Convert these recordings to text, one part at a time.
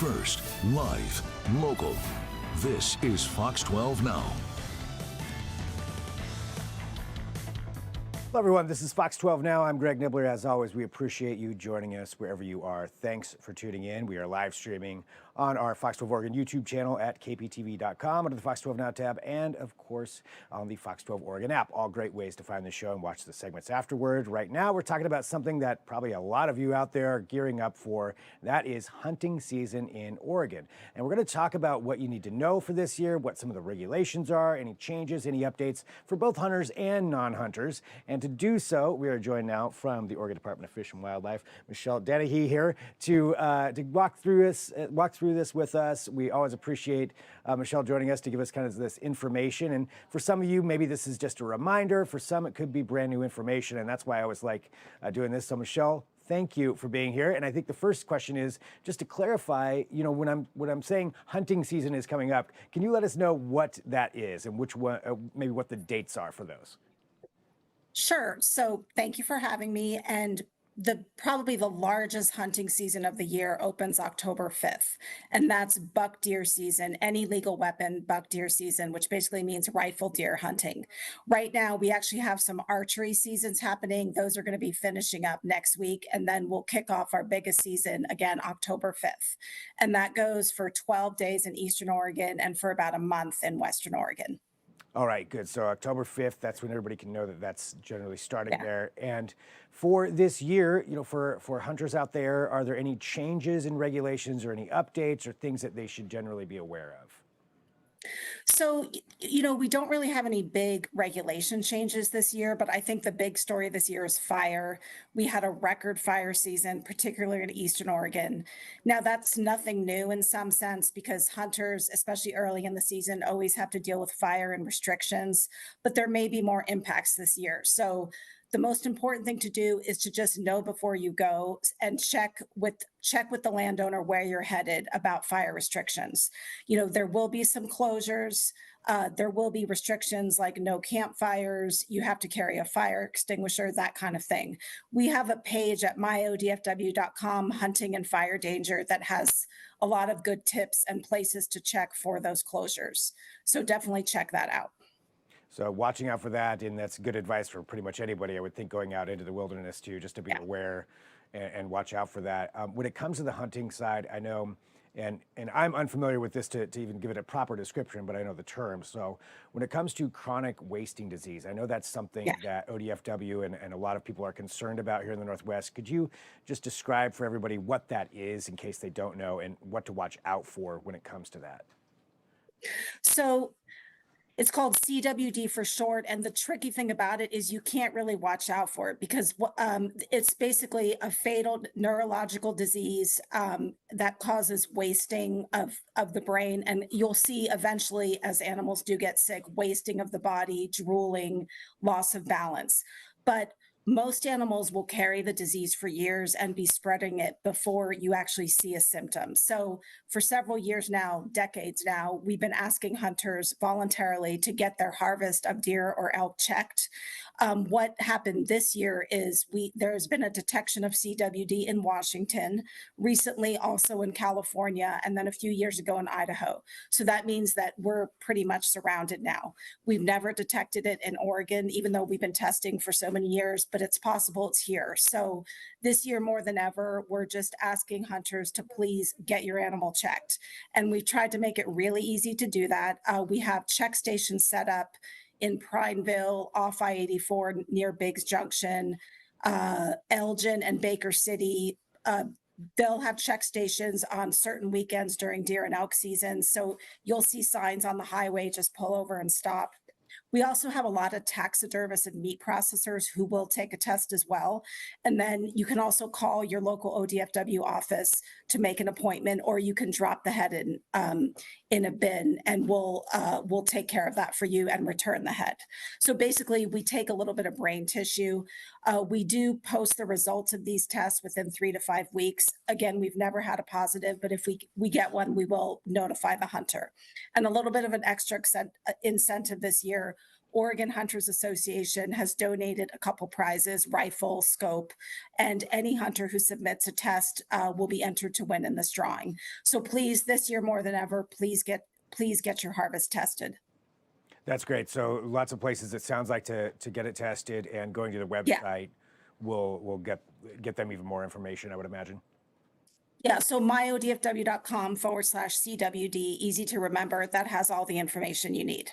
First, live, local. This is Fox 12 Now. Hello, everyone. This is Fox 12 Now. I'm Greg Nibbler. As always, we appreciate you joining us wherever you are. Thanks for tuning in. We are live streaming on our Fox 12 Oregon YouTube channel at kptv.com under the Fox 12 Now tab, and of course on the Fox 12 Oregon app. All great ways to find the show and watch the segments afterward. Right now, we're talking about something that probably a lot of you out there are gearing up for. That is hunting season in Oregon. And we're going to talk about what you need to know for this year, what some of the regulations are, any changes, any updates for both hunters and non-hunters. And to do so, we are joined now from the Oregon Department of Fish and Wildlife, Michelle Dennehy here to walk through this with us. We always appreciate Michelle joining us to give us kind of this information. And for some of you, maybe this is just a reminder. For some, it could be brand new information, and that's why I always like doing this. So, Michelle, thank you for being here. And I think the first question is just to clarify, you know, when I'm saying hunting season is coming up, can you let us know what that is and which one, maybe what the dates are for those? Sure. So thank you for having me. And probably the largest hunting season of the year opens October 5th. And that's buck deer season, any legal weapon buck deer season, which basically means rifle deer hunting. Right now, we actually have some archery seasons happening. Those are going to be finishing up next week. And then we'll kick off our biggest season again, October 5th. And that goes for 12 days in Eastern Oregon and for about a month in Western Oregon. All right, good. So October 5th, that's when everybody can know that that's generally starting there. And for this year, you know, for hunters out there, are there any changes in regulations or any updates or things that they should generally be aware of? So, you know, we don't really have any big regulation changes this year, but I think the big story this year is fire. We had a record fire season, particularly in Eastern Oregon. Now, that's nothing new in some sense because hunters, especially early in the season, always have to deal with fire and restrictions, but there may be more impacts this year. So the most important thing to do is to just know before you go and check with the landowner where you're headed about fire restrictions. You know, there will be some closures. There will be restrictions like no campfires. You have to carry a fire extinguisher, that kind of thing. We have a page at myodfw.com, hunting and fire danger, that has a lot of good tips and places to check for those closures. So definitely check that out. So watching out for that, and that's good advice for pretty much anybody, I would think, going out into the wilderness too, just to be aware and watch out for that. When it comes to the hunting side, I know, and I'm unfamiliar with this to even give it a proper description, but I know the term. So when it comes to chronic wasting disease, I know that's something that ODFW and a lot of people are concerned about here in the Northwest. Could you just describe for everybody what that is in case they don't know and what to watch out for when it comes to that? So it's called CWD for short. And the tricky thing about it is you can't really watch out for it because it's basically a fatal neurological disease that causes wasting of the brain. And you'll see eventually, as animals do get sick, wasting of the body, drooling, loss of balance. But most animals will carry the disease for years and be spreading it before you actually see a symptom. So for several years now, decades now, we've been asking hunters voluntarily to get their harvest of deer or elk checked. What happened this year is there's been a detection of CWD in Washington, recently also in California, and then a few years ago in Idaho. So that means that we're pretty much surrounded now. We've never detected it in Oregon, even though we've been testing for so many years, but it's possible it's here. So this year more than ever, we're just asking hunters to please get your animal checked. And we've tried to make it really easy to do that. We have check stations set up in Prineville, off I-84 near Biggs Junction, Elgin and Baker City. They'll have check stations on certain weekends during deer and elk season. So you'll see signs on the highway, just pull over and stop. We also have a lot of taxidermists and meat processors who will take a test as well. And then you can also call your local ODFW office to make an appointment, or you can drop the head in a bin, and we'll take care of that for you and return the head. So basically, we take a little bit of brain tissue. We do post the results of these tests within 3 to 5 weeks. Again, we've never had a positive, but if we get one, we will notify the hunter. And a little bit of an extra incentive this year, Oregon Hunters Association has donated a couple prizes, rifle, scope, and any hunter who submits a test will be entered to win in this drawing. So please, this year more than ever, please get your harvest tested. That's great. So lots of places, it sounds like, to get it tested, and going to the Yeah. website will get them even more information, I would imagine. Yeah, so myodfw.com/CWD, easy to remember. That has all the information you need.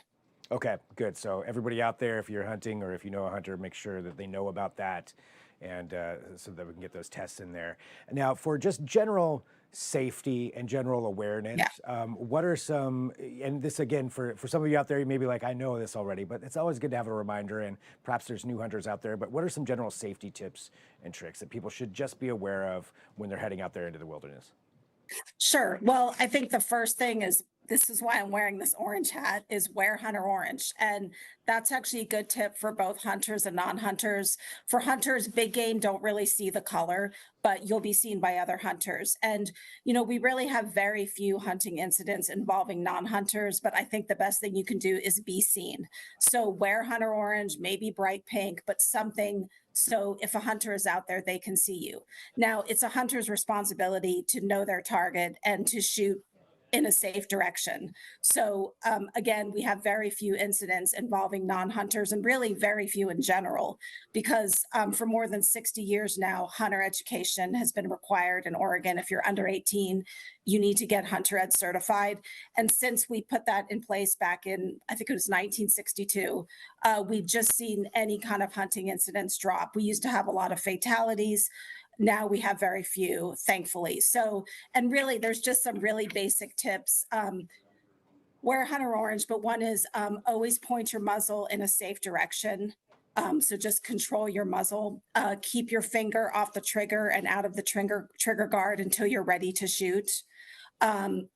Okay, good. So everybody out there, if you're hunting or if you know a hunter, make sure that they know about that, and so that we can get those tests in there. Now, for just general safety and general awareness, what are some, and this again, for some of you out there, you may be like, I know this already, but it's always good to have a reminder, and perhaps there's new hunters out there, but what are some general safety tips and tricks that people should just be aware of when they're heading out there into the wilderness? Sure. Well, I think the first thing is, this is why I'm wearing this orange hat, is wear hunter orange. And that's actually a good tip for both hunters and non-hunters. For hunters, big game don't really see the color, but you'll be seen by other hunters. And, we really have very few hunting incidents involving non-hunters, but I think the best thing you can do is be seen. So wear hunter orange, maybe bright pink, but something so if a hunter is out there, they can see you. Now, it's a hunter's responsibility to know their target and to shoot in a safe direction. So again, we have very few incidents involving non-hunters, and really very few in general, because for more than 60 years now, hunter education has been required in Oregon. If you're under 18, you need to get hunter ed certified. And since we put that in place back in, I think it was 1962, we've just seen any kind of hunting incidents drop. We used to have a lot of fatalities. Now we have very few, thankfully. So, and really, there's just some really basic tips. Wear hunter orange, but one is always point your muzzle in a safe direction. So just control your muzzle. Keep your finger off the trigger and out of the trigger guard until you're ready to shoot.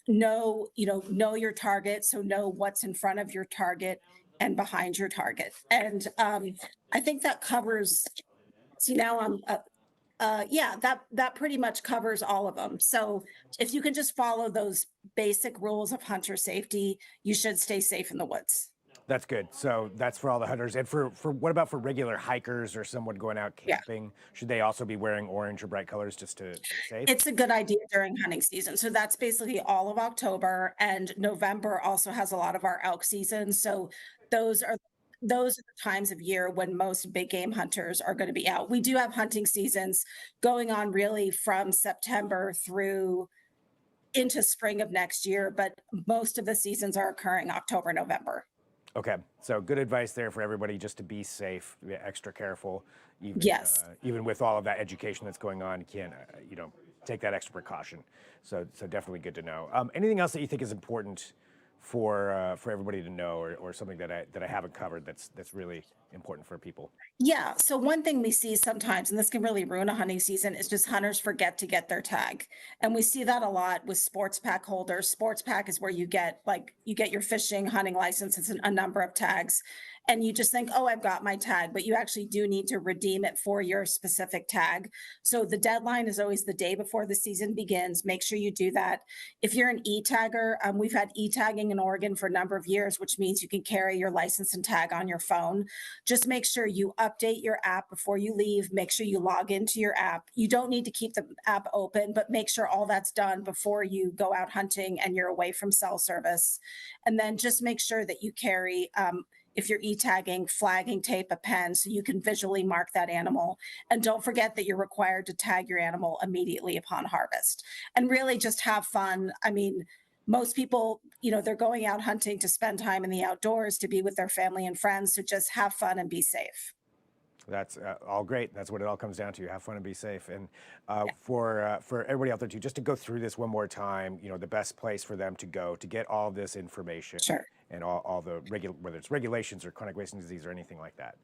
Know your target. So know what's in front of your target and behind your target. And I think that covers. See, now I'm. Yeah, that pretty much covers all of them. So if you can just follow those basic rules of hunter safety, you should stay safe in the woods. That's good. So that's for all the hunters. And for what about for regular hikers or someone going out Yeah. camping? Should they also be wearing orange or bright colors just to be safe? It's a good idea during hunting season. So that's basically all of October, and November also has a lot of our elk season. So those are the times of year when most big game hunters are going to be out. We do have hunting seasons going on really from September through into spring of next year, but most of the seasons are occurring October, November. Okay, so good advice there for everybody, just to be safe, be extra careful. Yes. Even with all of that education that's going on, you can't, take that extra precaution. So definitely good to know. Anything else that you think is important for everybody to know, or something that I haven't covered that's really important for people? Yeah. So one thing we see sometimes, and this can really ruin a hunting season, is just hunters forget to get their tag. And we see that a lot with sports pack holders. Sports pack is where you get your fishing, hunting license, it's a number of tags. And you just think, oh, I've got my tag, but you actually do need to redeem it for your specific tag. So the deadline is always the day before the season begins. Make sure you do that. If you're an e-tagger, we've had e-tagging in Oregon for a number of years, which means you can carry your license and tag on your phone. Just make sure you update your app before you leave. Make sure you log into your app. You don't need to keep the app open, but make sure all that's done before you go out hunting and you're away from cell service. And then just make sure that you carry, if you're e-tagging, flagging tape, a pen, so you can visually mark that animal. And don't forget that you're required to tag your animal immediately upon harvest. And really just have fun. I mean, most people, they're going out hunting to spend time in the outdoors, to be with their family and friends. So just have fun and be safe. That's all great. That's what it all comes down to. Have fun and be safe. And for everybody out there too, just to go through this one more time, the best place for them to go to get all this information. Sure. And all the whether it's regulations or chronic wasting disease or anything like that.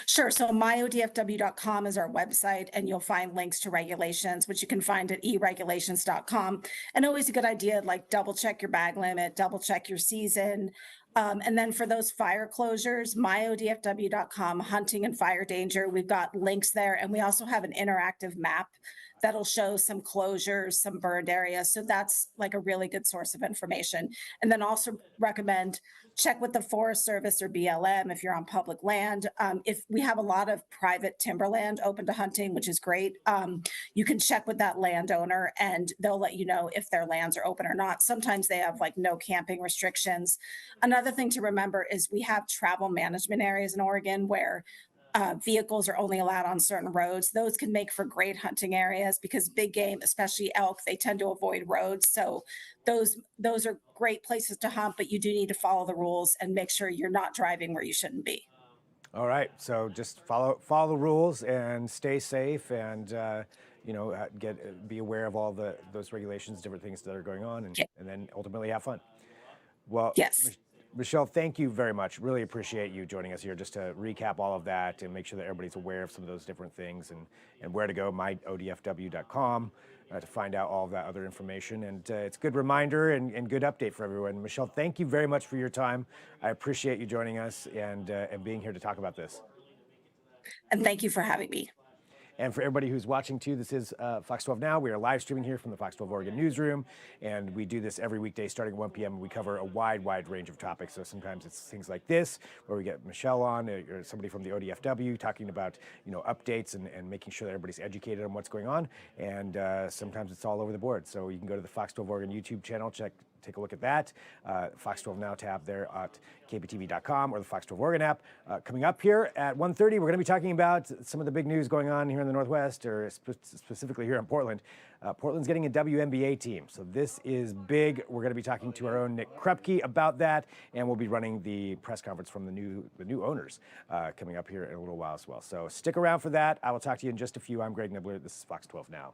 Sure. So myodfw.com is our website, and you'll find links to regulations, which you can find at eregulations.com. And always a good idea, like double check your bag limit, double check your season. And then for those fire closures, myodfw.com, hunting and fire danger, we've got links there. And we also have an interactive map that'll show some closures, some burned areas. So that's like a really good source of information. And then also recommend check with the Forest Service or BLM if you're on public land. If we have a lot of private timberland open to hunting, which is great, you can check with that landowner and they'll let you know if their lands are open or not. Sometimes they have like no camping restrictions. Another thing to remember is we have travel management areas in Oregon where vehicles are only allowed on certain roads. Those can make for great hunting areas because big game, especially elk, they tend to avoid roads. So those are great places to hunt, but you do need to follow the rules and make sure you're not driving where you shouldn't be. All right, so just follow the rules and stay safe, and be aware of all those regulations, different things that are going on, and then ultimately have fun. Well, Yes. Michelle, thank you very much. Really appreciate you joining us here just to recap all of that and make sure that everybody's aware of some of those different things and where to go, myodfw.com, to find out all of that other information. And it's a good reminder and good update for everyone. Michelle, thank you very much for your time. I appreciate you joining us and being here to talk about this. And thank you for having me. And for everybody who's watching too, this is Fox 12 Now. We are live streaming here from the Fox 12 Oregon newsroom, and we do this every weekday starting at 1 p.m. We cover a wide range of topics. So sometimes it's things like this, where we get Michelle on, or somebody from the ODFW talking about updates and making sure that everybody's educated on what's going on. And sometimes it's all over the board. So you can go to the Fox 12 Oregon YouTube channel, take a look at that. Fox 12 Now tab there at KPTV.com or the Fox 12 Oregon app. Coming up here at 1:30, we're going to be talking about some of the big news going on here in the Northwest, or specifically here in Portland. Portland's getting a WNBA team, so this is big. We're going to be talking to our own Nick Krupke about that, and we'll be running the press conference from the new owners coming up here in a little while as well. So stick around for that. I will talk to you in just a few. I'm Greg Nibbler. This is Fox 12 Now.